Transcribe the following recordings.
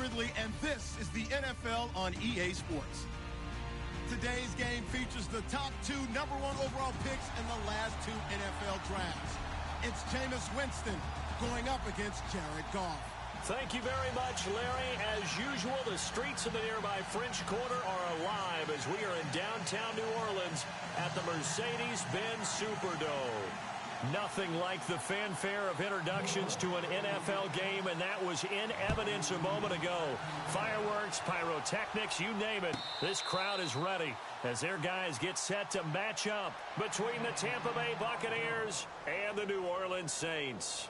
Ridley, and this is the NFL on EA Sports. Today's game features the top 2 #1 overall picks in the last 2 NFL drafts. It's Jameis Winston going up against Jared Goff. Thank you very much, Larry. As usual, the streets of the nearby French Quarter are alive as we are in downtown New Orleans at the Mercedes-Benz Superdome. Nothing like the fanfare of introductions to an NFL game, and that was in evidence a moment ago. Fireworks, pyrotechnics, you name it. This crowd is ready as their guys get set to match up between the Tampa Bay Buccaneers and the New Orleans Saints.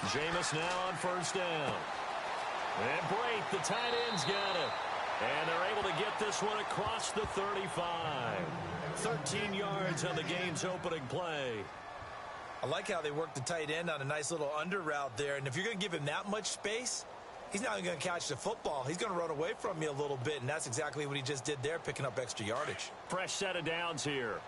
Jameis now on first down. And Brate, the tight end's got it. And they're able to get this one across the 35. 13 yards on the game's opening play. I like how they work the tight end on a nice little under route there. And if you're going to give him that much space, he's not going to catch the football. He's going to run away from you a little bit, and that's exactly what he just did there, picking up extra yardage. Fresh set of downs here.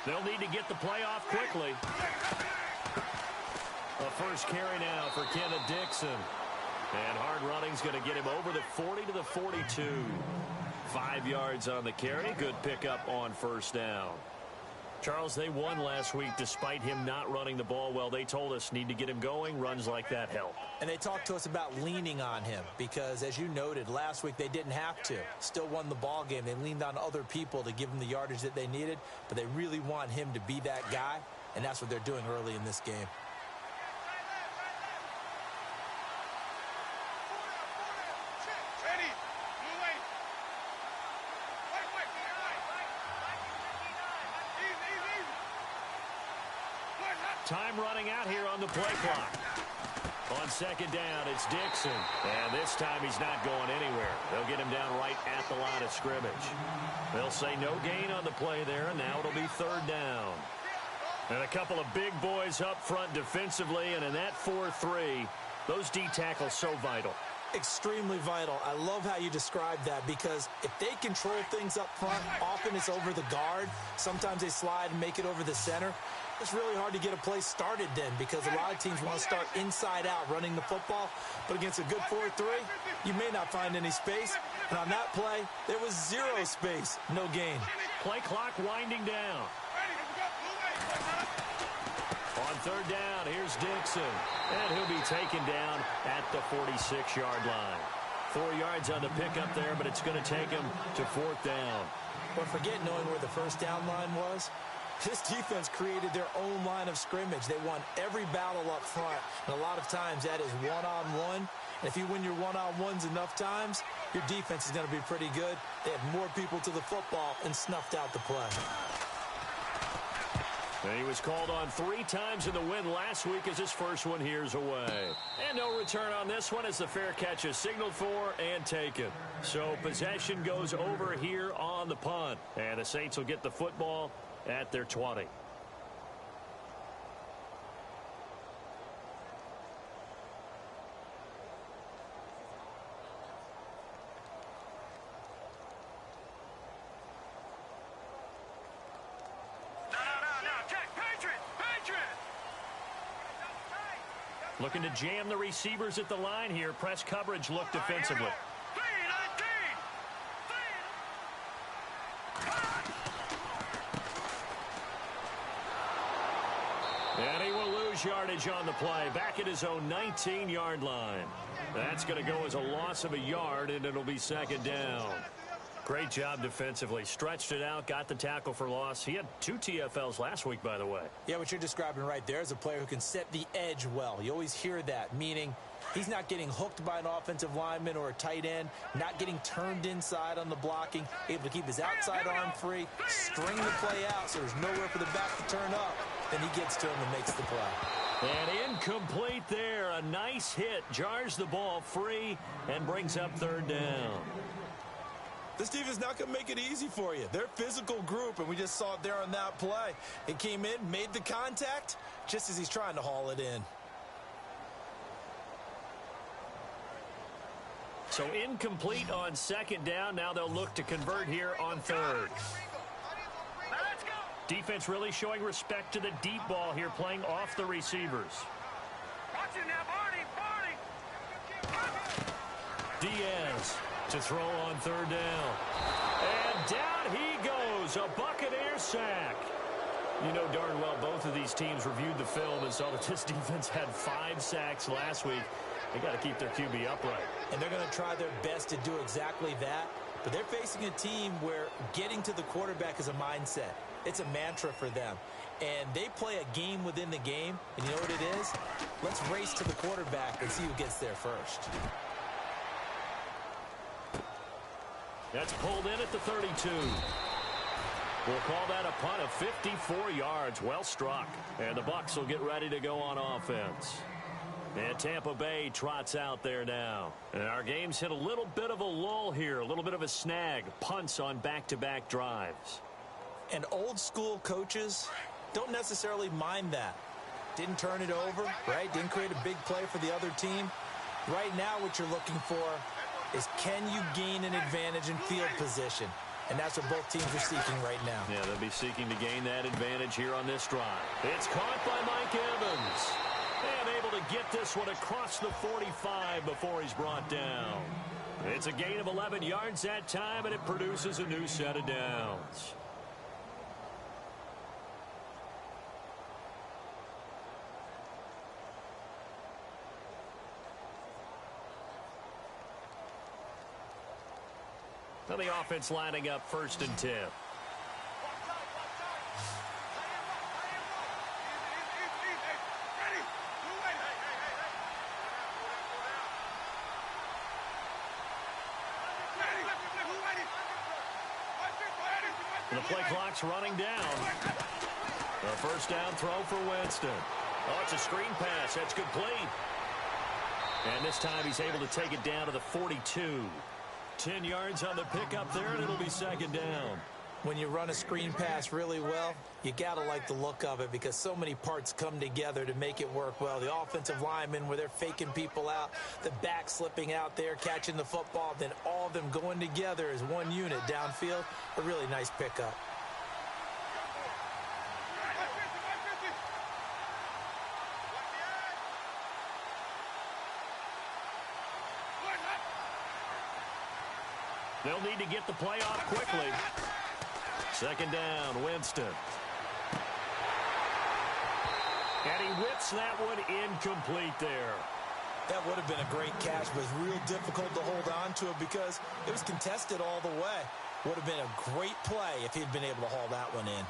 They'll need to get the play off quickly. A first carry now for Kenneth Dixon. And hard running's going to get him over the 40 to the 42. 5 yards on the carry. Good pickup on first down. Charles, they won last week despite him not running the ball well. They told us need to get him going. Runs like that help. And they talked to us about leaning on him because, as you noted, last week they didn't have to. Still won the ball game. They leaned on other people to give them the yardage that they needed, but they really want him to be that guy, and that's what they're doing early in this game. Time running out here on the play clock. On second down, it's Dixon. And this time he's not going anywhere. They'll get him down right at the line of scrimmage. They'll say no gain on the play there, and now it'll be third down. And a couple of big boys up front defensively, and in that 4-3, those D tackles so vital. Extremely vital. I love how you described that because if they control things up front, often it's over the guard. Sometimes they slide and make it over the center. It's really hard to get a play started then because a lot of teams want to start inside out running the football. But against a good 4-3, you may not find any space. And on that play, there was zero space. No gain. Play clock winding down. On third down, here's Dixon. And he'll be taken down at the 46-yard line. 4 yards on the pickup there, but it's going to take him to fourth down. But forget knowing where the first down line was. This defense created their own line of scrimmage. They won every battle up front, and a lot of times that is one-on-one. And if you win your one-on-ones enough times, your defense is going to be pretty good. They had more people to the football and snuffed out the play. And he was called on 3 times in the win last week as his first one here's away. And no return on this one as the fair catch is signaled for and taken. So possession goes over here on the punt. And the Saints will get the football at their 20. Looking to jam the receivers at the line here. Press coverage look defensively. And he will lose yardage on the play. Back at his own 19-yard line. That's going to go as a loss of a yard, and it'll be second down. Great job defensively. Stretched it out, got the tackle for loss. He had 2 TFLs last week, by the way. Yeah, what you're describing right there is a player who can set the edge well. You always hear that, meaning he's not getting hooked by an offensive lineman or a tight end, not getting turned inside on the blocking, able to keep his outside arm free, string the play out so there's nowhere for the back to turn up. Then he gets to him and makes the play. And incomplete there. A nice hit. Jars the ball free and brings up 3rd down. This defense not going to make it easy for you. They're a physical group, and we just saw it there on that play. It came in, made the contact, just as he's trying to haul it in. So incomplete on 2nd down. Now they'll look to convert here on 3rd. Defense really showing respect to the deep ball here, playing off the receivers. Diaz to throw on 3rd down. And down he goes. A Buccaneer sack. You know darn well both of these teams reviewed the film and saw that this defense had 5 sacks last week. They got to keep their QB upright. And they're going to try their best to do exactly that. But they're facing a team where getting to the quarterback is a mindset. It's a mantra for them. And they play a game within the game. And you know what it is? Let's race to the quarterback and see who gets there first. That's pulled in at the 32. We'll call that a punt of 54 yards. Well struck. And the Bucs will get ready to go on offense. And Tampa Bay trots out there now. And our game's hit a little bit of a lull here. A little bit of a snag. Punts on back-to-back drives. And old school coaches don't necessarily mind that. Didn't turn it over, right? Didn't create a big play for the other team. Right now what you're looking for is, can you gain an advantage in field position? And that's what both teams are seeking right now. Yeah, they'll be seeking to gain that advantage here on this drive. It's caught by Mike Evans. And able to get this one across the 45 before he's brought down. It's a gain of 11 yards that time, and it produces a new set of downs. Now the offense lining up 1st and 10. The play clock's running down. A 1st down throw for Winston. Oh, it's a screen pass. That's complete. And this time he's able to take it down to the 42. 10 yards on the pickup there, and it'll be 2nd down. When you run a screen pass really well, you got to like the look of it because so many parts come together to make it work well. The offensive linemen, where they're faking people out, the back slipping out there, catching the football, then all of them going together as one unit downfield. A really nice pickup. They'll need to get the play off quickly. 2nd down, Winston. And he whips that one incomplete there. That would have been a great catch, but it's real difficult to hold on to it because it was contested all the way. Would have been a great play if he'd been able to haul that one in.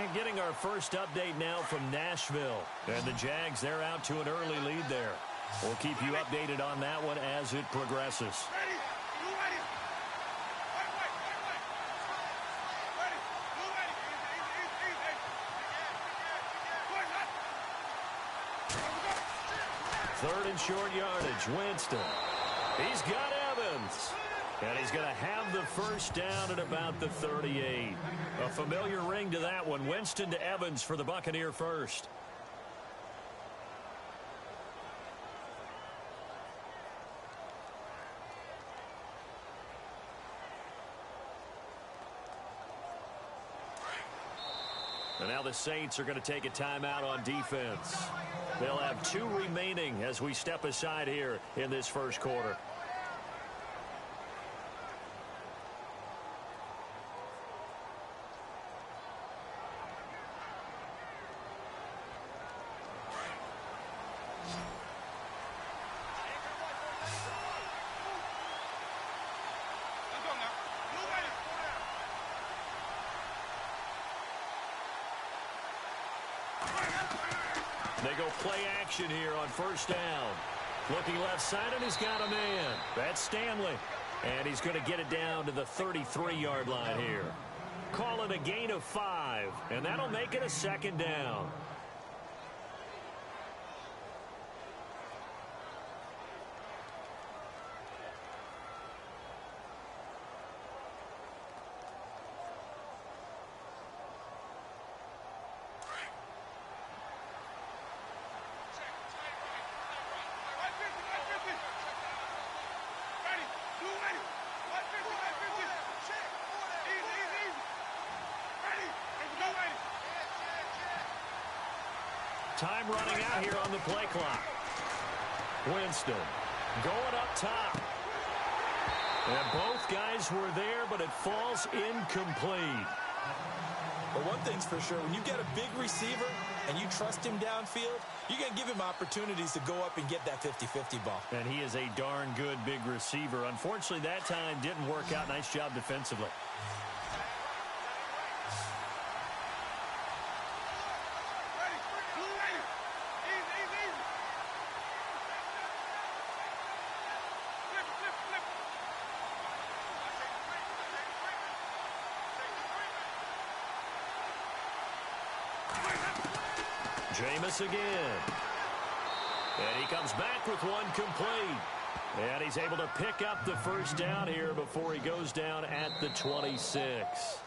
And getting our first update now from Nashville. And the Jags, they're out to an early lead there. We'll keep you updated on that one as it progresses. Third and short yardage, Winston. He's got Evans. And he's going to have the 1st down at about the 38. A familiar ring to that one. Winston to Evans for the Buccaneer first. And now the Saints are going to take a timeout on defense. They'll have 2 remaining as we step aside here in this 1st quarter. They go play action here on first down. Looking left side, and he's got a man. That's Stanley. And he's going to get it down to the 33-yard line here. Call it a gain of 5, and that'll make it a second down. Time running out here on the play clock. Winston going up top. And both guys were there, but it falls incomplete. But one thing's for sure, when you get a big receiver and you trust him downfield, you're going to give him opportunities to go up and get that 50-50 ball. And he is a darn good big receiver. Unfortunately, that time didn't work out. Nice job defensively. Jameis again. And he comes back with one complete. And he's able to pick up the first down here before he goes down at the 26.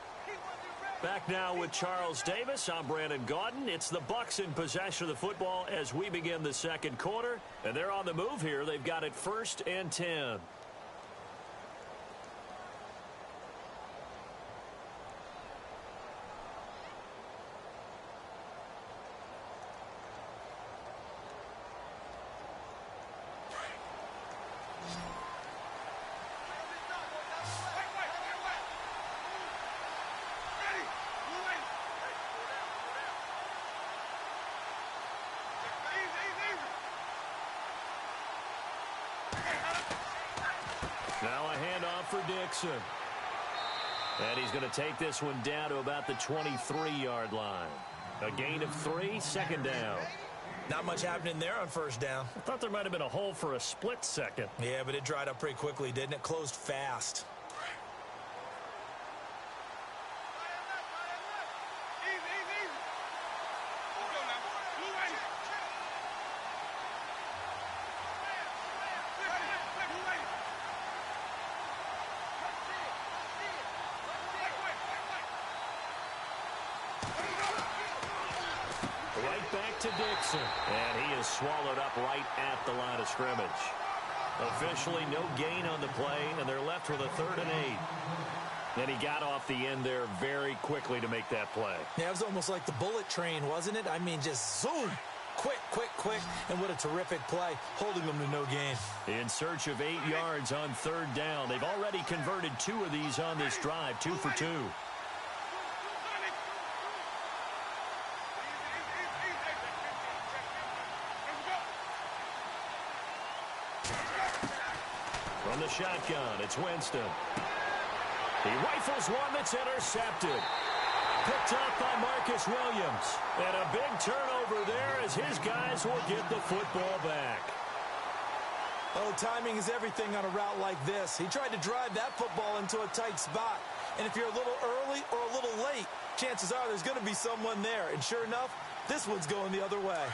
Back now with Charles Davis. I'm Brandon Gaudin. It's the Bucs in possession of the football as we begin the second quarter. And they're on the move here. They've got it 1st and 10. Now a handoff for Dixon. And he's going to take this one down to about the 23-yard line. A gain of 3, second down. Not much happening there on first down. I thought there might have been a hole for a split second. Yeah, but it dried up pretty quickly, didn't it? Closed fast. Right back to Dixon. And he is swallowed up right at the line of scrimmage. Officially no gain on the play, and they're left with a 3rd and 8. And he got off the end there very quickly to make that play. Yeah, it was almost like the bullet train, wasn't it? I mean, just zoom. Quick, quick, quick. And what a terrific play, holding them to no gain. In search of 8 yards on 3rd down. They've already converted 2 of these on this drive, 2 for 2. From the shotgun, it's Winston. He rifles one that's intercepted. Picked up by Marcus Williams. And a big turnover there as his guys will get the football back. Oh, timing is everything on a route like this. He tried to drive that football into a tight spot. And if you're a little early or a little late, chances are there's going to be someone there. And sure enough, this one's going the other way.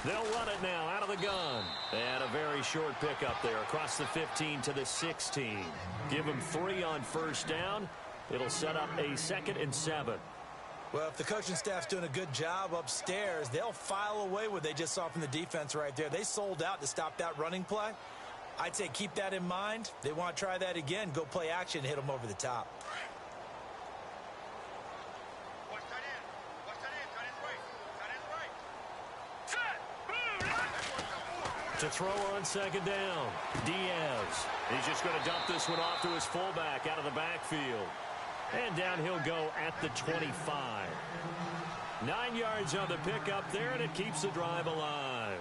They'll run it now out of the gun. And a very short pickup there across the 15 to the 16. Give him 3 on first down. It'll set up a 2nd and 7. Well, if the coaching staff's doing a good job upstairs, they'll file away what they just saw from the defense right there. They sold out to stop that running play. I'd say keep that in mind. They want to try that again. Go play action, hit them over the top. To throw on 2nd down, Diaz. He's just going to dump this one off to his fullback out of the backfield. And down he'll go at the 25. 9 yards on the pickup there, and it keeps the drive alive.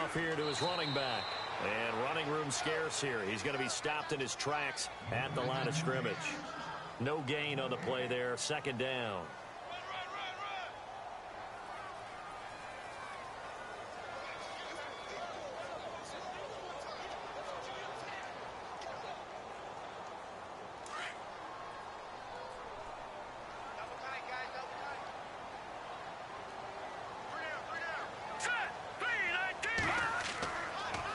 off here to his running back. And running room scarce here. He's going to be stopped in his tracks at the line of scrimmage. No gain on the play there. Second down.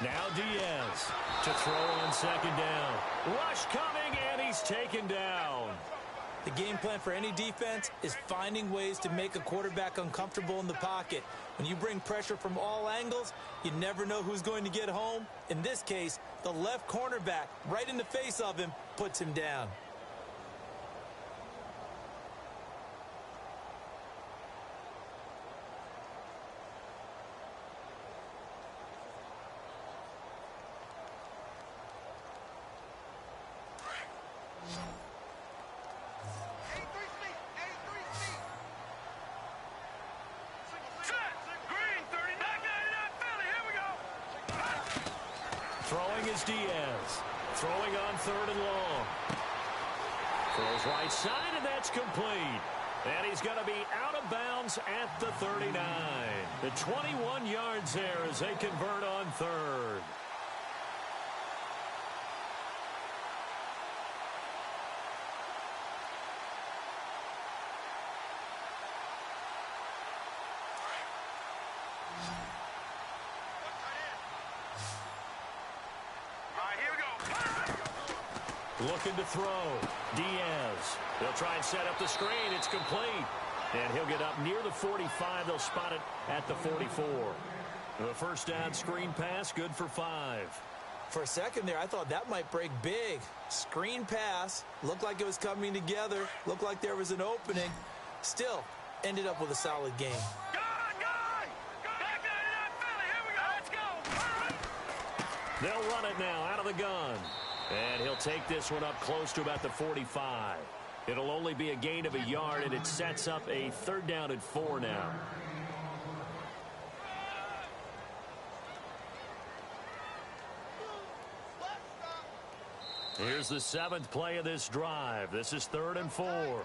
Now Diaz to throw on second down. Rush coming, and he's taken down. The game plan for any defense is finding ways to make a quarterback uncomfortable in the pocket. When you bring pressure from all angles, you never know who's going to get home. In this case, the left cornerback, right in the face of him, puts him down. Throwing is Diaz. Throwing on third and long. Throws right side, and that's complete. And he's going to be out of bounds at the 39. The 21 yards there as they convert on third. Looking to throw. Diaz. They'll try and set up the screen. It's complete. And he'll get up near the 45. They'll spot it at the 44. The first down screen pass, good for 5. For a second there, I thought that might break big. Screen pass. Looked like it was coming together. Looked like there was an opening. Still, ended up with a solid game. They'll run it now out of the gun. And he'll take this one up close to about the 45. It'll only be a gain of a yard, and it sets up a third down and 4 now. Here's the 7th play of this drive. This is 3rd and 4.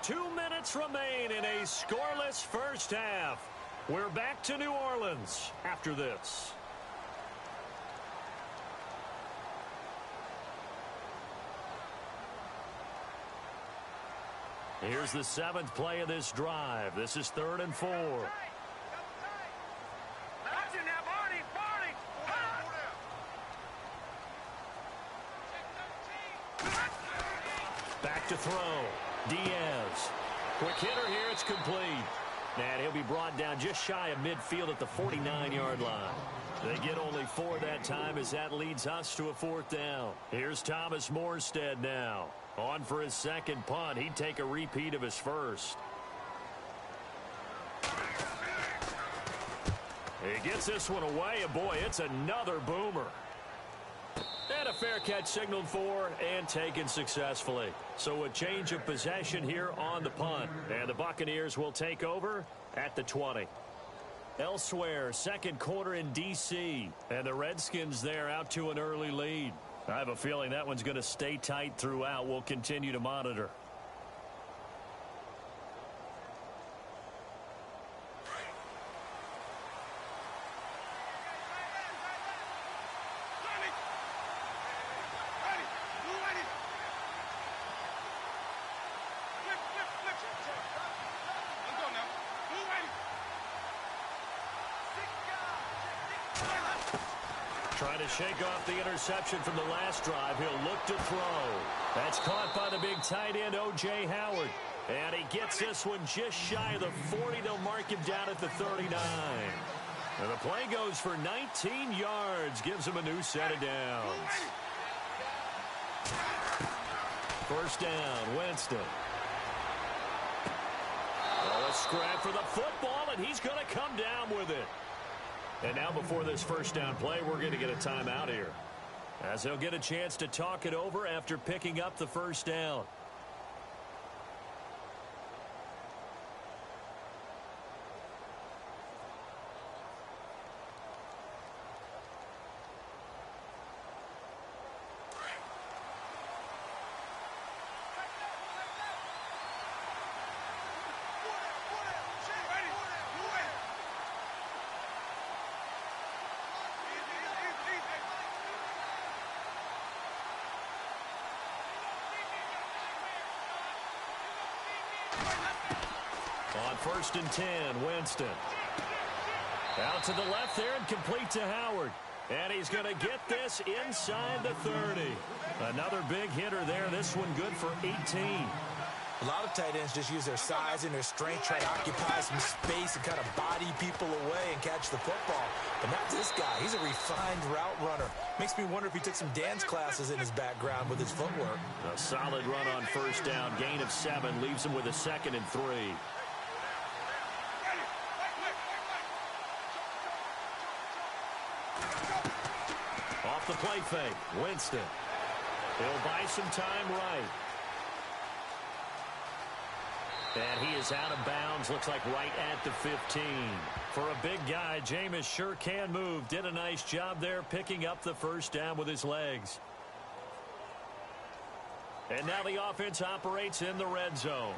2 minutes remain in a scoreless first half. We're back to New Orleans after this. Here's the 7th play of this drive. This is 3rd and 4. Back to throw. Diaz. Quick hitter here. It's complete. And he'll be brought down just shy of midfield at the 49-yard line. They get only 4 that time as that leads us to a 4th down. Here's Thomas Morstead now. On for his second punt. He'd take a repeat of his first. He gets this one away, and boy, it's another boomer. And a fair catch signaled for and taken successfully. So a change of possession here on the punt. And the Buccaneers will take over at the 20. Elsewhere, second quarter in D.C. And the Redskins there out to an early lead. I have a feeling that one's going to stay tight throughout. We'll continue to monitor. Trying to shake off the interception from the last drive. He'll look to throw. That's caught by the big tight end, O.J. Howard. And he gets this one just shy of the 40. They'll mark him down at the 39. And the play goes for 19 yards. Gives him a new set of downs. First down, Winston. Oh, a scrap for the football, and he's going to come down with it. And now before this first down play, we're going to get a timeout here, as they'll get a chance to talk it over after picking up the first down. on 1st and 10. Winston. Out to the left there and complete to Howard. And he's going to get this inside the 30. Another big hitter there. This one good for 18. A lot of tight ends just use their size and their strength, try to occupy some space and kind of body people away and catch the football. But not this guy. He's a refined route runner. Makes me wonder if he took some dance classes in his background with his footwork. A solid run on 1st down. Gain of 7 leaves him with a 2nd and 3. Off the play fake. Winston. He'll buy some time right. And he is out of bounds, looks like right at the 15. For a big guy, Jameis sure can move. Did a nice job there picking up the 1st down with his legs. And now the offense operates in the red zone.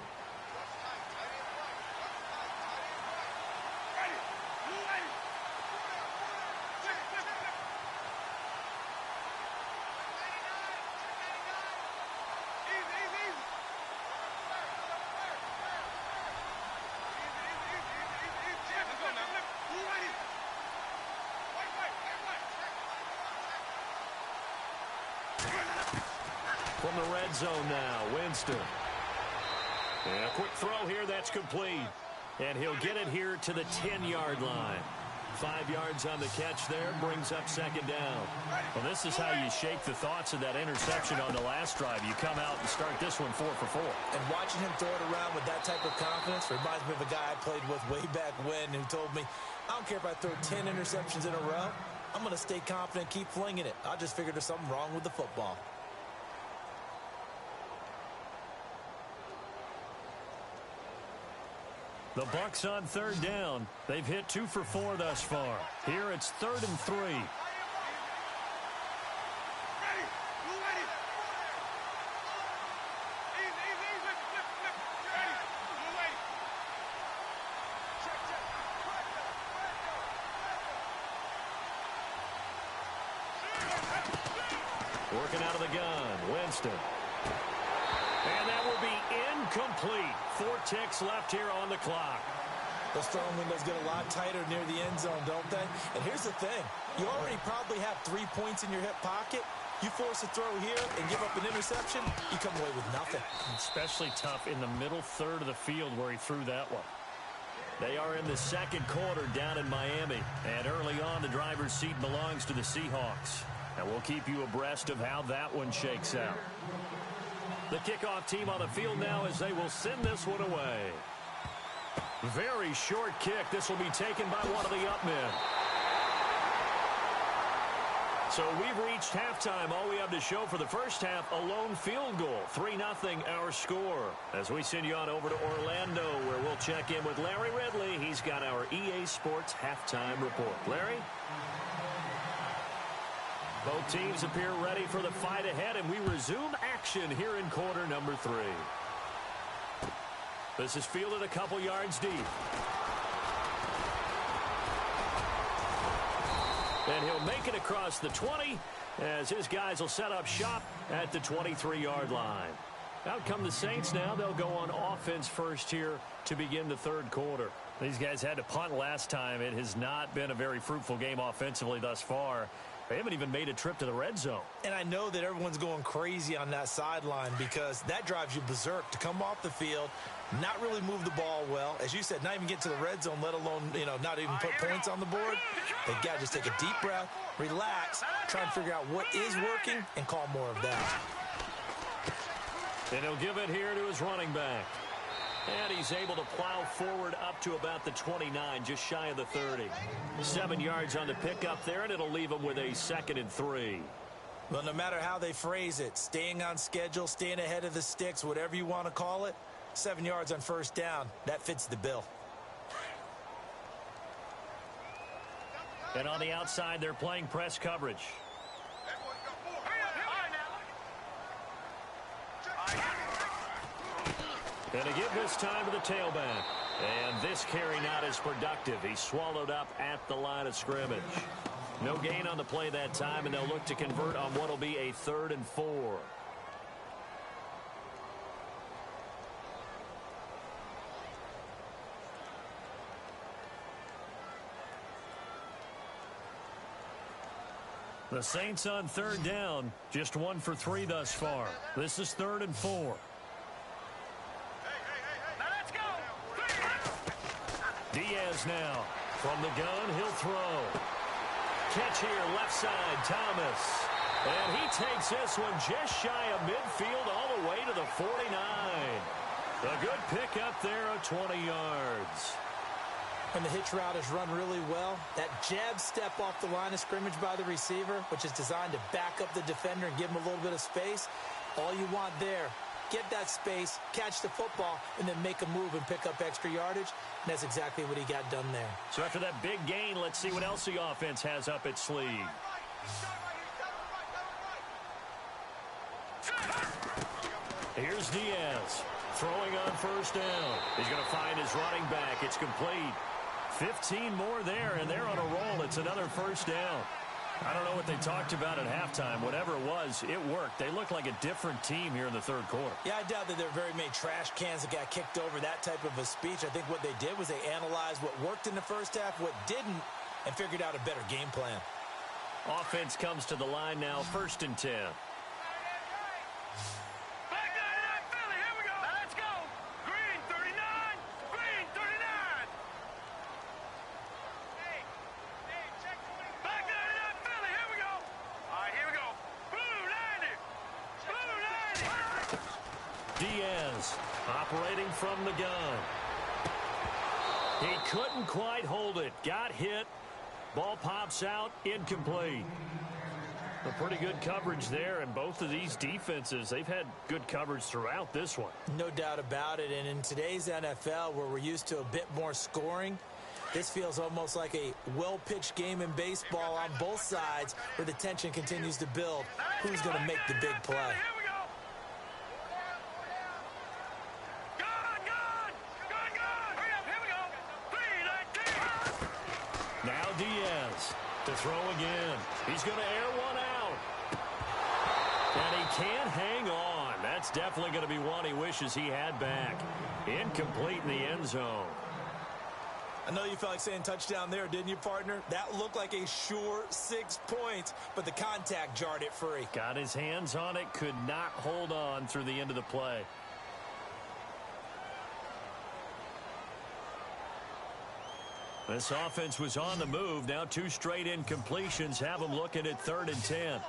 From the red zone now, Winston. And a quick throw here, that's complete. And he'll get it here to the 10-yard line. 5 yards on the catch there, brings up 2nd down. Well, this is how you shake the thoughts of that interception on the last drive. You come out and start this one 4 for 4. And watching him throw it around with that type of confidence reminds me of a guy I played with way back when who told me, I don't care if I throw 10 interceptions in a row. I'm going to stay confident, keep flinging it. I just figured there's something wrong with the football. The Bucs on 3rd down. They've hit 2 for 4 thus far. Here it's 3rd and 3. Working out of the gun, Winston. And that will be incomplete. 4 ticks left here on the clock. Those throwing windows get a lot tighter near the end zone, don't they? And here's the thing. You already probably have 3 points in your hip pocket. You force a throw here and give up an interception, you come away with nothing. Especially tough in the middle third of the field where he threw that one. They are in the 2nd quarter down in Miami. And early on, the driver's seat belongs to the Seahawks. And we'll keep you abreast of how that one shakes out. The kickoff team on the field now as they will send this one away. Very short kick. This will be taken by one of the up men. So we've reached halftime. All we have to show for the first half, a lone field goal. 3-0 our score. As we send you on over to Orlando, where we'll check in with Larry Ridley. He's got our EA Sports halftime report. Larry? Both teams appear ready for the fight ahead, and we resume action here in quarter number 3. This is fielded a couple yards deep. And he'll make it across the 20 as his guys will set up shop at the 23-yard line. Out come the Saints now. They'll go on offense first here to begin the 3rd quarter. These guys had to punt last time. It has not been a very fruitful game offensively thus far. They haven't even made a trip to the red zone. And I know that everyone's going crazy on that sideline because that drives you berserk to come off the field, not really move the ball well. As you said, not even get to the red zone, let alone, not even put points on the board. They've got to just take a deep breath, relax, try and figure out what is working, and call more of that. And he'll give it here to his running back. And he's able to plow forward up to about the 29, just shy of the 30. 7 yards on the pickup there, and it'll leave him with a 2nd and 3. Well, no matter how they phrase it, staying on schedule, staying ahead of the sticks, whatever you want to call it, 7 yards on 1st down, that fits the bill. And on the outside, they're playing press coverage. And a give this time to the tailback. And this carry not as productive. He's swallowed up at the line of scrimmage. No gain on the play that time, and they'll look to convert on what will be a 3rd and 4. The Saints on third down, just 1 for 3 thus far. This is 3rd and 4. Now let's go. Diaz now from the gun, he'll throw. Catch here, left side, Thomas. And he takes this one just shy of midfield all the way to the 49. A good pick up there of 20 yards. And the hitch route is run really well. That jab step off the line of scrimmage by the receiver, which is designed to back up the defender and give him a little bit of space. All you want there, get that space, catch the football, and then make a move and pick up extra yardage. And that's exactly what he got done there. So after that big gain, let's see what else the offense has up its sleeve. Here's Diaz throwing on first down. He's going to find his running back. It's complete. 15 more there, and they're on a roll. It's another first down. I don't know what they talked about at halftime. Whatever it was, it worked. They look like a different team here in the third quarter. Yeah, I doubt that there are very many trash cans that got kicked over, that type of a speech. I think what they did was they analyzed what worked in the first half, what didn't, and figured out a better game plan. Offense comes to the line now, 1st and 10. Diaz operating from the gun. He couldn't quite hold it. Got hit. Ball pops out. Incomplete. A pretty good coverage there, and both of these defenses, they've had good coverage throughout this one. No doubt about it, and in today's NFL, where we're used to a bit more scoring, this feels almost like a well-pitched game in baseball on both sides where the tension continues to build. Who's going to make the big play? Now Diaz to throw again. He's going to air one out. And he can't hang on. That's definitely going to be one he wishes he had back. Incomplete in the end zone. I know you felt like saying touchdown there, didn't you, partner? That looked like a sure 6 points, but the contact jarred it free. Got his hands on it, could not hold on through the end of the play. This offense was on the move. Now 2 straight incompletions have them looking at 3rd and 10. All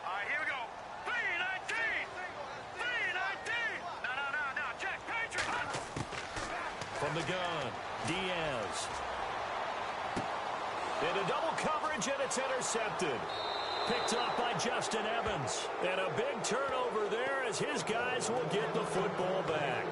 right, here we go. 3-19. 3-19. No. Check. Patriot. From the gun, Diaz. Into double coverage, and it's intercepted. Picked off by Justin Evans. And a big turnover there as his guys will get the football back.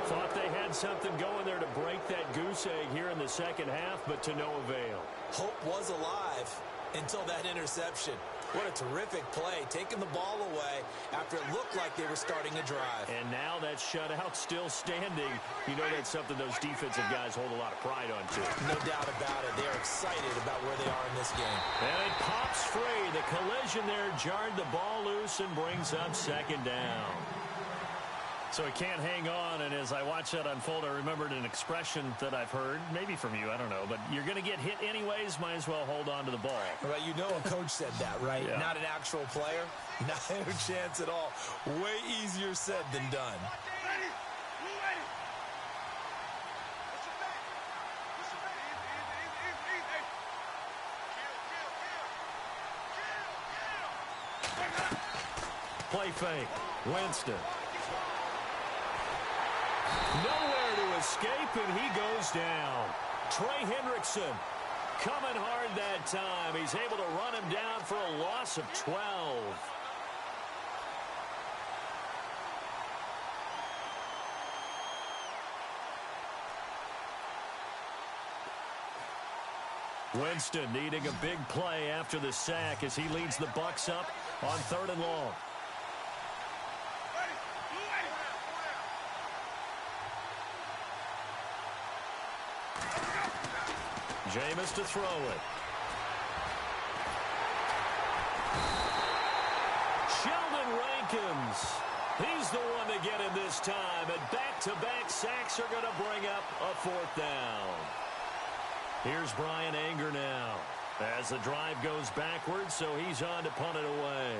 Thought they had something going there to break that goose egg here in the second half, but to no avail. Hope was alive until that interception. What a terrific play, taking the ball away after it looked like they were starting a drive. And now that shutout still standing. You know that's something those defensive guys hold a lot of pride on, too. No doubt about it. They're excited about where they are in this game. And it pops free. The collision there jarred the ball loose and brings up 2nd down. So he can't hang on, and as I watch that unfold, I remembered an expression that I've heard, maybe from you, I don't know, but you're going to get hit anyways, might as well hold on to the ball. Right, you know a coach said that, right? Yeah. Not an actual player. Not a chance at all. Way easier said than done. Play fake. Winston. Nowhere to escape, and he goes down. Trey Hendrickson coming hard that time. He's able to run him down for a loss of 12. Winston needing a big play after the sack as he leads the Bucs up on 3rd and long. Jameis to throw it. Sheldon Rankins. He's the one to get him this time. And back-to-back sacks are going to bring up a 4th down. Here's Brian Anger now. As the drive goes backwards, so he's on to punt it away.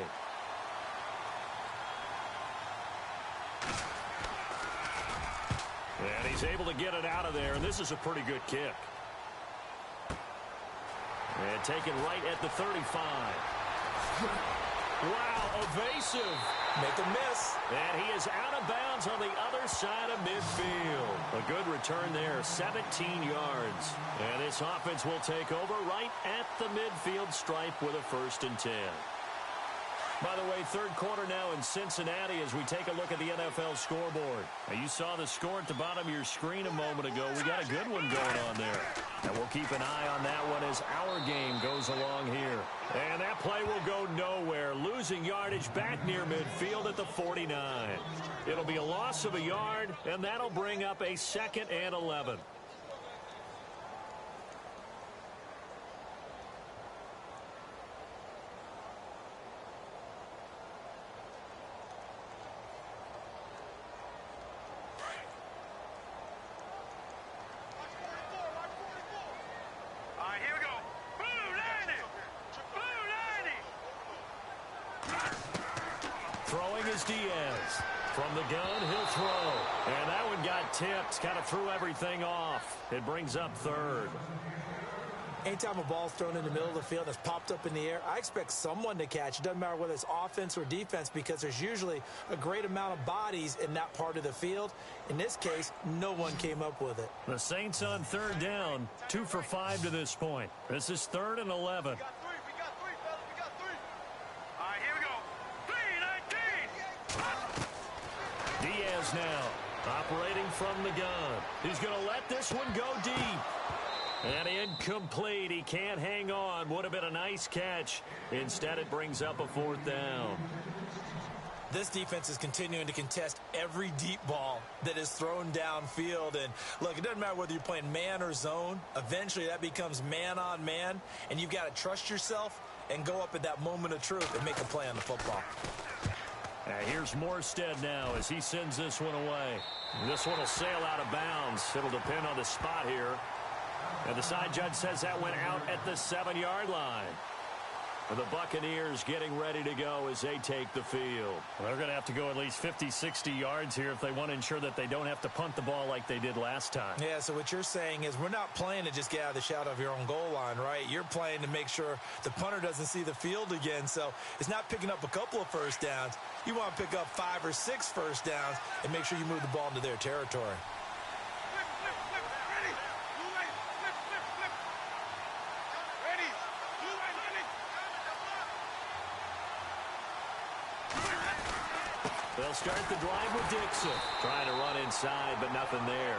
And he's able to get it out of there, and this is a pretty good kick. And taken right at the 35. Wow, evasive. Make a miss. And he is out of bounds on the other side of midfield. A good return there, 17 yards. And this offense will take over right at the midfield stripe with a 1st and 10. By the way, third quarter now in Cincinnati as we take a look at the NFL scoreboard. Now, you saw the score at the bottom of your screen a moment ago. We got a good one going on there. And we'll keep an eye on that one as our game goes along here. And that play will go nowhere. Losing yardage back near midfield at the 49. It'll be a loss of a yard, and that'll bring up a 2nd and 11. Throwing is Diaz. From the gun, he'll throw. And that one got tipped. Kind of threw everything off. It brings up 3rd. Anytime a ball's thrown in the middle of the field that's popped up in the air, I expect someone to catch. It doesn't matter whether it's offense or defense because there's usually a great amount of bodies in that part of the field. In this case, no one came up with it. The Saints on 3rd down, 2 for 5 to this point. This is 3rd and 11. Diaz now operating from the gun. He's going to let this one go deep. And incomplete. He can't hang on. Would have been a nice catch. Instead, it brings up a 4th down. This defense is continuing to contest every deep ball that is thrown downfield. And, look, it doesn't matter whether you're playing man or zone. Eventually, that becomes man on man. And you've got to trust yourself and go up at that moment of truth and make a play on the football. Here's Morstead now as he sends this one away. This one will sail out of bounds. It'll depend on the spot here. And the side judge says that went out at the 7-yard line. And the Buccaneers getting ready to go as they take the field. Well, they're going to have to go at least 50, 60 yards here if they want to ensure that they don't have to punt the ball like they did last time. Yeah, so what you're saying is we're not playing to just get out of the shadow of your own goal line, right? You're playing to make sure the punter doesn't see the field again. So it's not picking up a couple of first downs. You want to pick up 5 or 6 first downs and make sure you move the ball into their territory. They'll start the drive with Dixon. Trying to run inside, but nothing there.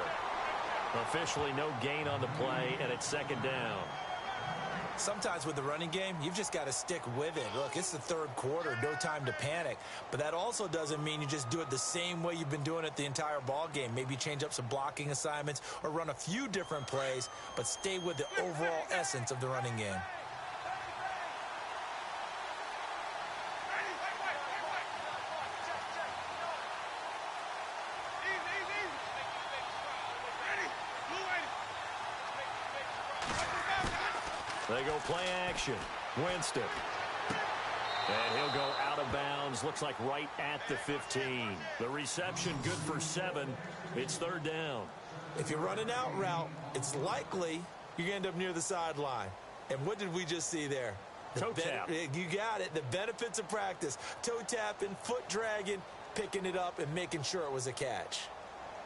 Officially no gain on the play, and it's 2nd down. Sometimes with the running game, you've just got to stick with it. Look, it's the 3rd quarter, no time to panic. But that also doesn't mean you just do it the same way you've been doing it the entire ball game. Maybe change up some blocking assignments or run a few different plays, but stay with the overall essence of the running game. They go play action. Winston. And he'll go out of bounds. Looks like right at the 15. The reception good for 7. It's 3rd down. If you're running out route, it's likely you're going to end up near the sideline. And what did we just see there? Toe tap. You got it. The benefits of practice. Toe tapping, foot dragging, picking it up, and making sure it was a catch.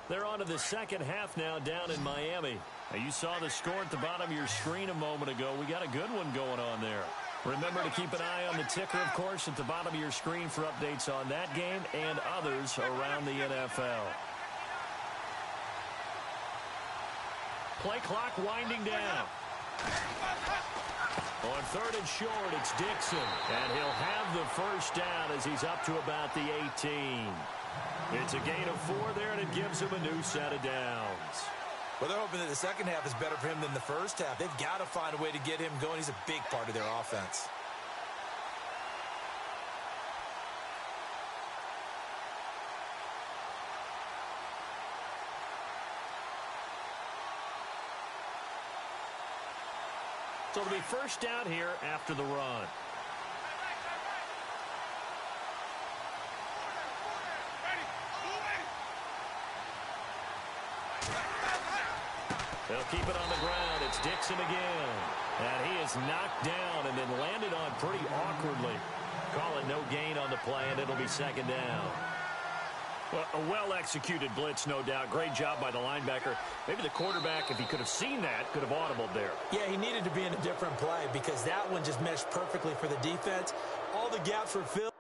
They're on to the second half now down in Miami. Now, you saw the score at the bottom of your screen a moment ago. We got a good one going on there. Remember to keep an eye on the ticker, of course, at the bottom of your screen for updates on that game and others around the NFL. Play clock winding down. On 3rd and short, it's Dixon. And he'll have the first down as he's up to about the 18. It's a gain of 4 there, and it gives him a new set of downs. Well, they're hoping that the second half is better for him than the first half. They've got to find a way to get him going. He's a big part of their offense. So it'll be first down here after the run. They'll keep it on the ground. It's Dixon again. And he is knocked down and then landed on pretty awkwardly. Call it no gain on the play, and it'll be second down. Well, a well-executed blitz, no doubt. Great job by the linebacker. Maybe the quarterback, if he could have seen that, could have audibled there. Yeah, he needed to be in a different play because that one just meshed perfectly for the defense. All the gaps were filled.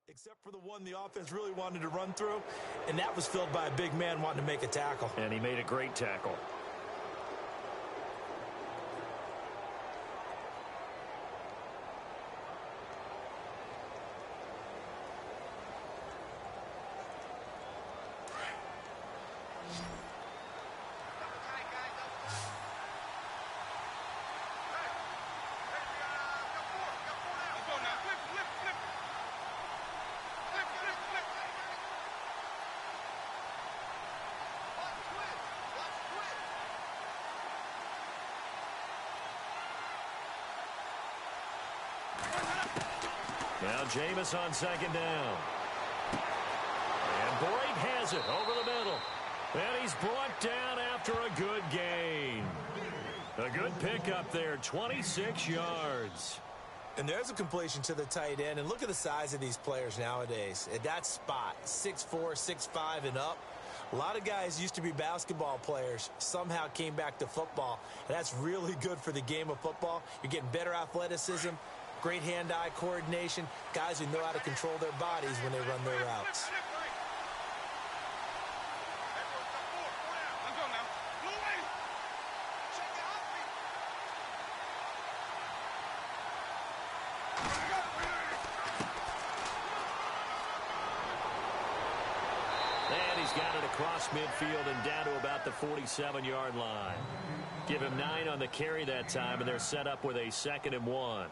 Except for the one the offense really wanted to run through, and that was filled by a big man wanting to make a tackle. And he made a great tackle. Now Jameis on second down. And Boyd has it over the middle. And he's brought down after a good gain. A good pickup there, 26 yards. And there's a completion to the tight end. And look at the size of these players nowadays. At that spot, 6'4", 6'5", and up. A lot of guys used to be basketball players, somehow came back to football. And that's really good for the game of football. You're getting better athleticism, great hand-eye coordination, guys who know how to control their bodies when they run their routes. And he's got it across midfield and down to about the 47-yard line. Give him 9 on the carry that time, and they're set up with a 2nd and 1.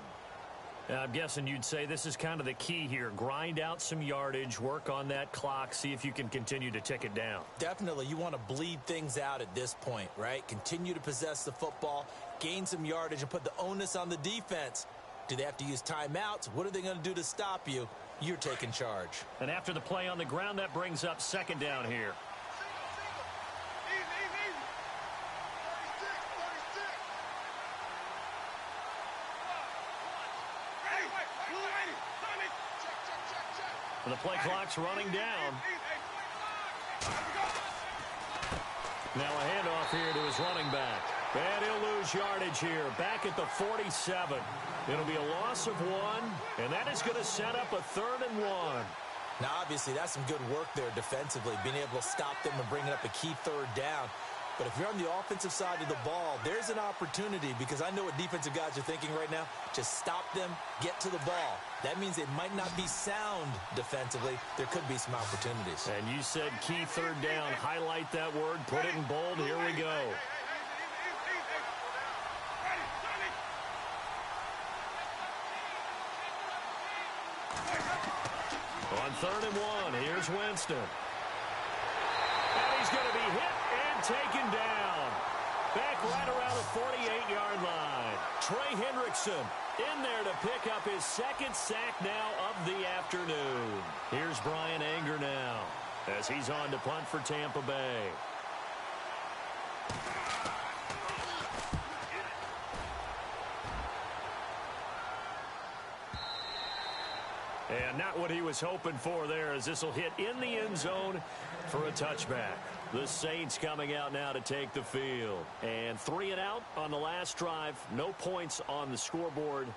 I'm guessing you'd say this is kind of the key here. Grind out some yardage, work on that clock, see if you can continue to tick it down. Definitely. You want to bleed things out at this point, right? Continue to possess the football, gain some yardage, and put the onus on the defense. Do they have to use timeouts? What are they going to do to stop you? You're taking charge. And after the play on the ground, that brings up 2nd down here. And the play clock's running down. Now a handoff here to his running back. And he'll lose yardage here. Back at the 47. It'll be a loss of 1. And that is going to set up a 3rd and 1. Now, obviously, that's some good work there defensively, being able to stop them and bringing up a key 3rd down. But if you're on the offensive side of the ball, there's an opportunity, because I know what defensive guys are thinking right now. Just stop them, get to the ball. That means they might not be sound defensively. There could be some opportunities. And you said key 3rd down. Highlight that word. Put it in bold. Here we go. On 3rd and 1, here's Winston. And he's going to be hit and taken down. Back right around the 48-yard line. Trey Hendrickson in there to pick up his 2nd sack now of the afternoon. Here's Brian Anger now as he's on to punt for Tampa Bay. And not what he was hoping for there, as this will hit in the end zone for a touchback. The Saints coming out now to take the field. And 3 and out on the last drive. No points on the scoreboard. A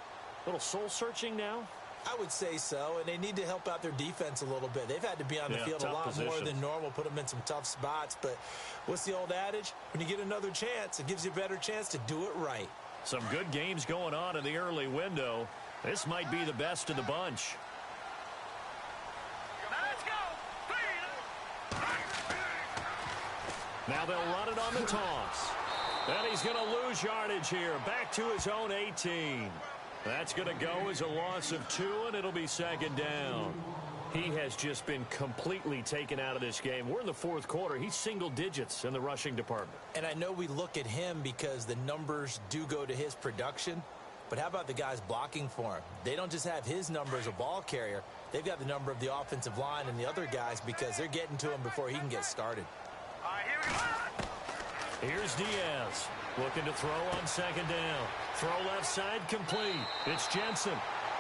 little soul-searching now? I would say so, and they need to help out their defense a little bit. They've had to be on the field a lot more than normal, put them in some tough spots. But what's the old adage? When you get another chance, it gives you a better chance to do it right. Some good games going on in the early window. This might be the best of the bunch. Let's go. Now they'll run it on the toss. And he's going to lose yardage here. Back to his own 18. That's going to go as a loss of 2, and it'll be second down. He has just been completely taken out of this game. We're in the fourth quarter. He's single digits in the rushing department. And I know we look at him because the numbers do go to his production. But how about the guys blocking for him? They don't just have his number as a ball carrier. They've got the number of the offensive line and the other guys because they're getting to him before he can get started. All right, here we go. Here's Diaz looking to throw on second down. Throw left side complete. It's Jensen.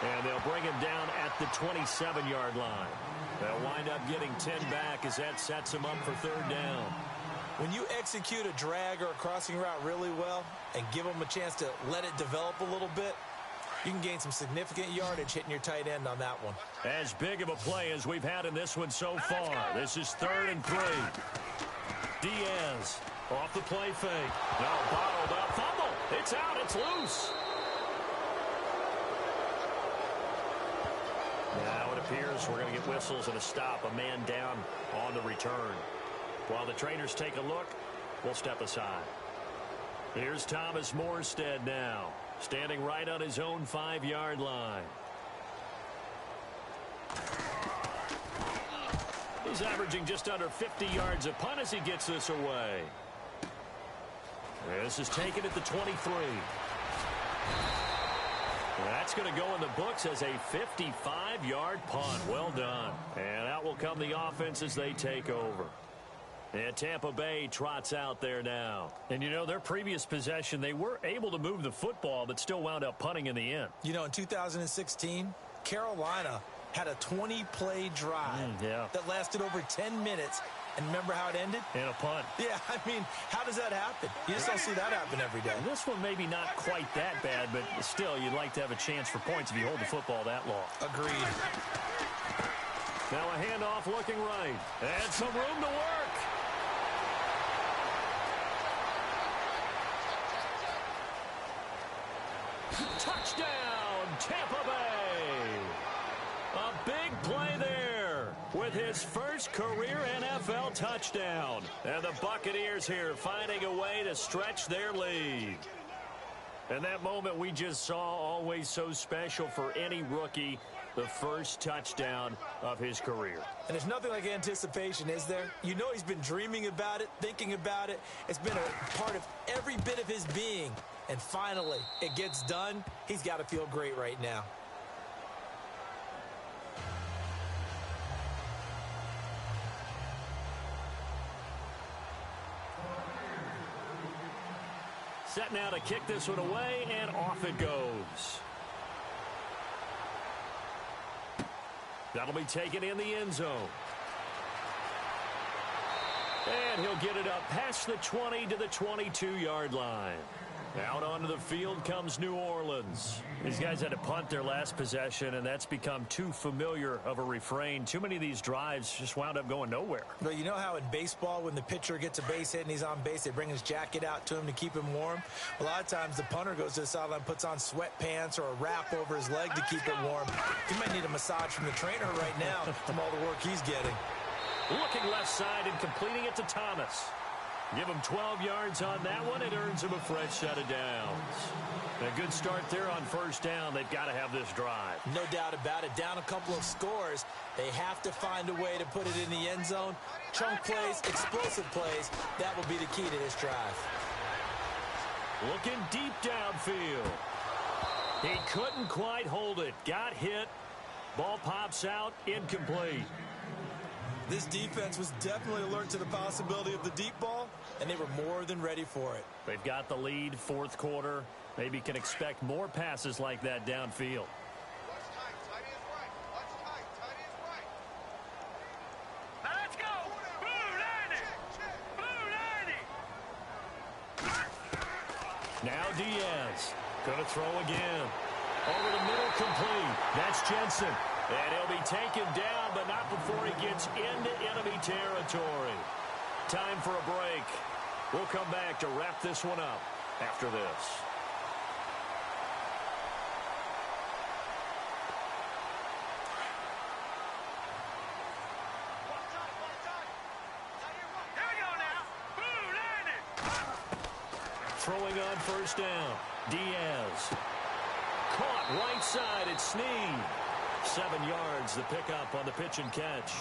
And they'll bring him down at the 27-yard line. They'll wind up getting 10 back as that sets him up for third down. When you execute a drag or a crossing route really well and give them a chance to let it develop a little bit, you can gain some significant yardage hitting your tight end on that one. As big of a play as we've had in this one so far. This is 3rd and 3. Diaz off the play fake. No, bottled up. Fumble. It's out. It's loose. Now it appears we're going to get whistles and a stop. A man down on the return. While the trainers take a look, we'll step aside. Here's Thomas Morstead now, standing right on his own 5-yard line. He's averaging just under 50 yards a punt as he gets this away. This is taken at the 23. That's going to go in the books as a 55-yard punt. Well done. And out will come the offense as they take over. And Tampa Bay trots out there now. And, you know, their previous possession, they were able to move the football, but still wound up punting in the end. You know, in 2016, Carolina had a 20-play drive that lasted over 10 minutes. And remember how it ended? In a punt. Yeah, I mean, how does that happen? You just don't see that happen every day. This one maybe not quite that bad, but still, you'd like to have a chance for points if you hold the football that long. Agreed. Now a handoff looking right. And some room to work. Touchdown, Tampa Bay. A big play there with his first career NFL touchdown. And the Buccaneers here finding a way to stretch their lead. And that moment we just saw, always so special for any rookie, the first touchdown of his career. And there's nothing like anticipation, is there? You know he's been dreaming about it, thinking about it. It's been a part of every bit of his being. And finally, it gets done. He's got to feel great right now. Set now to kick this one away, and off it goes. That'll be taken in the end zone. And he'll get it up past the 20 to the 22-yard line. Out onto the field comes New Orleans. These guys had to punt their last possession, and that's become too familiar of a refrain. Too many of these drives just wound up going nowhere. Well, you know how in baseball, when the pitcher gets a base hit and he's on base, they bring his jacket out to him to keep him warm? A lot of times the punter goes to the sideline, puts on sweatpants or a wrap over his leg to keep it warm. He might need a massage from the trainer right now from all the work he's getting. Looking left side and completing it to Thomas. Give him 12 yards on that one. It earns him a fresh set of downs. A good start there on first down. They've got to have this drive. No doubt about it. Down a couple of scores. They have to find a way to put it in the end zone. Chunk plays, explosive plays. That will be the key to this drive. Looking deep downfield. He couldn't quite hold it. Got hit. Ball pops out. Incomplete. This defense was definitely alert to the possibility of the deep ball, and they were more than ready for it. They've got the lead, fourth quarter. Maybe can expect more passes like that downfield. Let's go. Blue 90. Blue 90. Now Diaz. Going to throw again. Over the middle, complete. That's Jensen. And he'll be taken down, but not before he gets into enemy territory. Time for a break. We'll come back to wrap this one up after this. throwing on first down. Diaz. Caught right side. It's Snead. 7 yards, the pickup on the pitch and catch.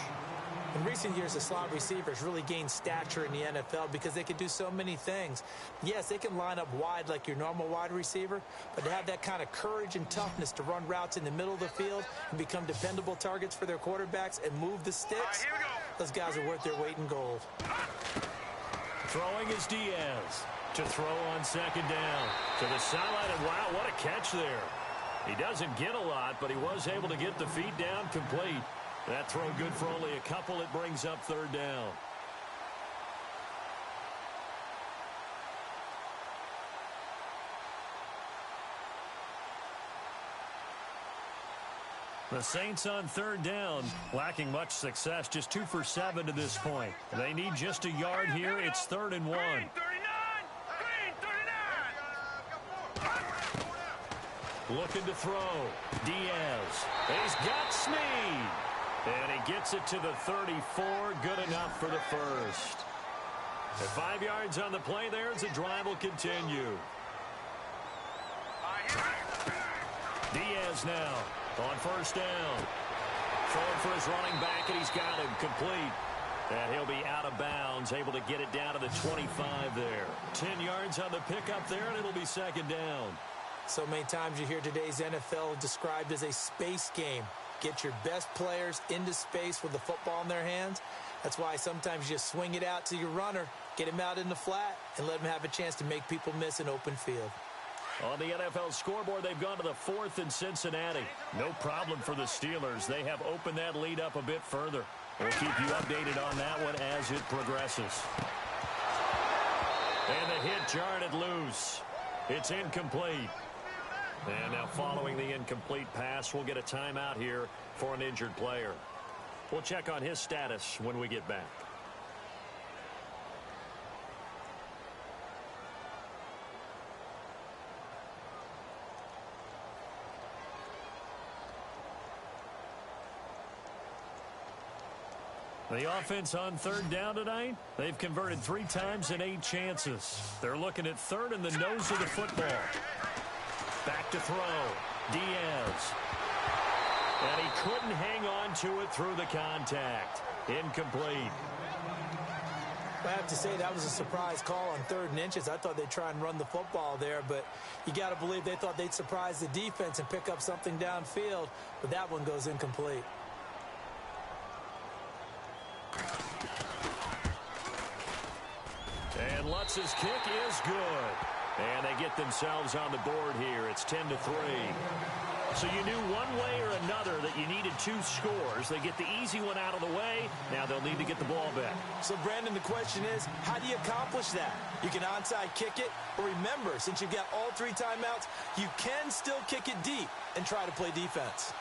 In recent years, the slot receivers really gained stature in the NFL because they can do so many things. Yes, they can line up wide like your normal wide receiver, but to have that kind of courage and toughness to run routes in the middle of the field and become dependable targets for their quarterbacks and move the sticks, those guys are worth their weight in gold. Throwing is Diaz to throw on second down. To the sideline, and wow, what a catch there. He doesn't get a lot, but he was able to get the feet down complete. That throw good for only a couple. It brings up third down. The Saints on third down, lacking much success, just 2 for 7 to this point. They need just a yard here. It's 3rd and 1. Looking to throw. Diaz. He's got Snead. And he gets it to the 34. Good enough for the first. At 5 yards on the play there as the drive will continue. Diaz now on first down. Throwing for his running back, and he's got him complete. And he'll be out of bounds, able to get it down to the 25 there. 10 yards on the pickup there, and it'll be second down. So many times you hear today's NFL described as a space game. Get your best players into space with the football in their hands. That's why sometimes you just swing it out to your runner, get him out in the flat, and let him have a chance to make people miss an open field. On the NFL scoreboard, they've gone to the 4th in Cincinnati. No problem for the Steelers. They have opened that lead up a bit further. We'll keep you updated on that one as it progresses. And the hit jarred it loose. It's incomplete. And now following the incomplete pass, we'll get a timeout here for an injured player. We'll check on his status when we get back. The offense on third down tonight, they've converted 3 times in 8 chances. They're looking at third in the nose of the football. Back to throw. Diaz. And he couldn't hang on to it through the contact. Incomplete. I have to say that was a surprise call on 3rd and inches. I thought they'd try and run the football there, but you got to believe they thought they'd surprise the defense and pick up something downfield, but that one goes incomplete. And Lutz's kick is good. And they get themselves on the board here. It's 10-3. So you knew one way or another that you needed 2 scores. They get the easy one out of the way. Now they'll need to get the ball back. So, Brandon, the question is, how do you accomplish that? You can onside kick it, but remember, since you've got all 3 timeouts, you can still kick it deep and try to play defense.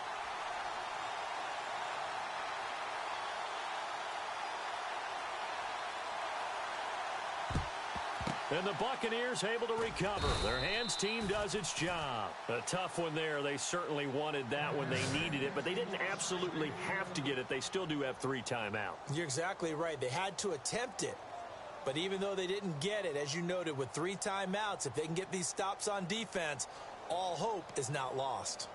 And the Buccaneers able to recover. Their hands team does its job. A tough one there. They certainly wanted that when they needed it, but they didn't absolutely have to get it. They still do have 3 timeouts. You're exactly right. They had to attempt it. But even though they didn't get it, as you noted, with 3 timeouts, if they can get these stops on defense, all hope is not lost.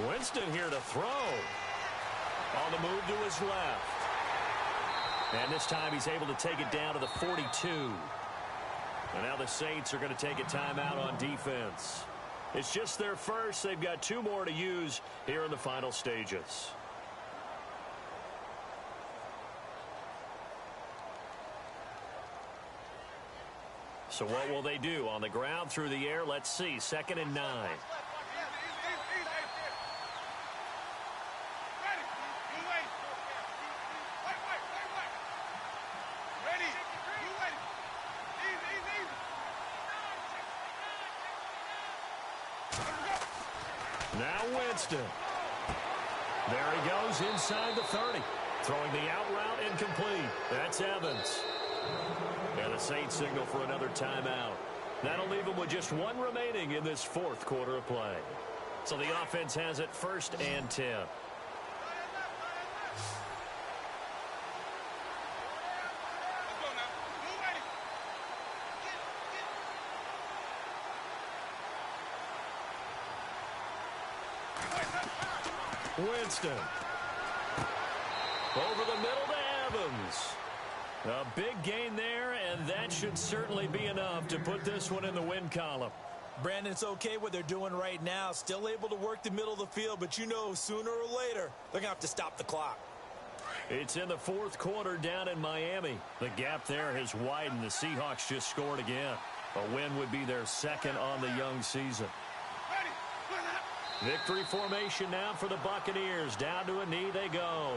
Winston here to throw. On the move to his left. And this time he's able to take it down to the 42. And now the Saints are going to take a timeout on defense. It's just their first. They've got 2 more to use here in the final stages. So what will they do? On the ground, through the air? Let's see. 2nd and 9. Now Winston. There he goes inside the 30. Throwing the out route incomplete. That's Evans. And the Saints signal for another timeout. That'll leave them with just one remaining in this fourth quarter of play. So the offense has it 1st and 10. Winston. Over the middle to Evans. A big gain there, and that should certainly be enough to put this one in the win column. Brandon, it's okay what they're doing right now. Still able to work the middle of the field, but you know sooner or later they're going to have to stop the clock. It's in the fourth quarter down in Miami. The gap there has widened. The Seahawks just scored again. A win would be their 2nd on the young season. Victory formation now for the Buccaneers. Down to a knee they go.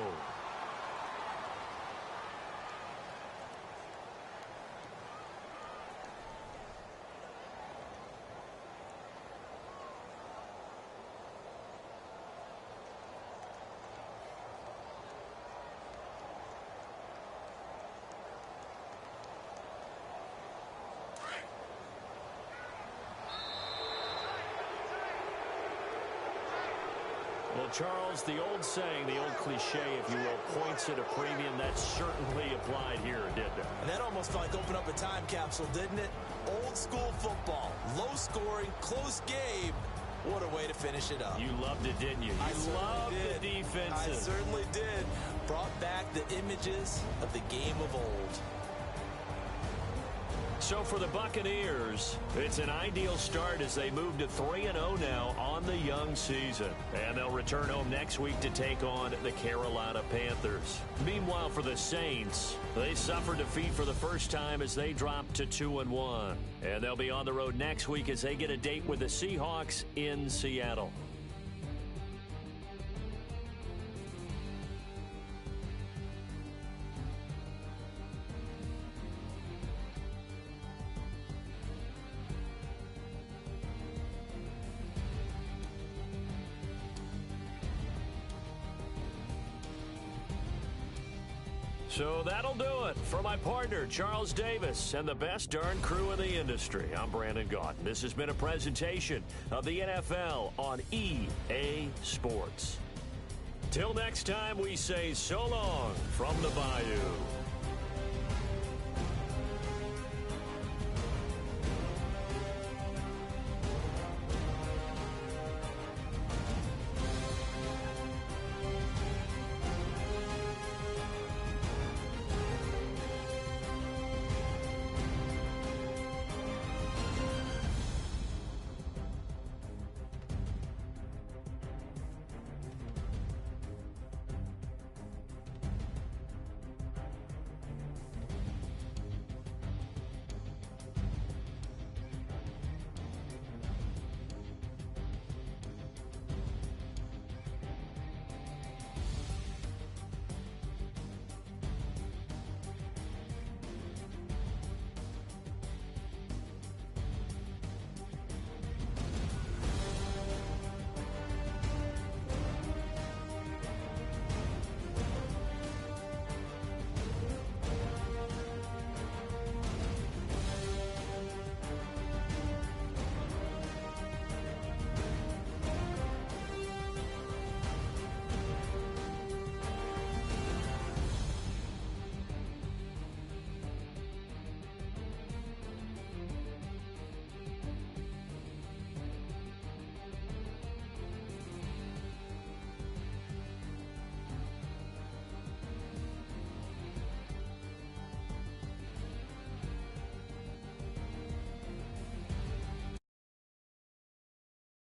Well, Charles, the old saying, the old cliche, if you will, points at a premium, that certainly applied here, didn't it? And that almost felt like opened up a time capsule, didn't it? Old school football, low scoring, close game. What a way to finish it up. You loved it, didn't you? You loved the defenses. I certainly did. Brought back the images of the game of old. So for the Buccaneers, it's an ideal start as they move to 3-0 now on the young season. And they'll return home next week to take on the Carolina Panthers. Meanwhile, for the Saints, they suffered defeat for the first time as they dropped to 2-1. And they'll be on the road next week as they get a date with the Seahawks in Seattle. So that'll do it for my partner, Charles Davis, and the best darn crew in the industry. I'm Brandon Gaudin. This has been a presentation of the NFL on EA Sports. Till next time, we say so long from the Bayou.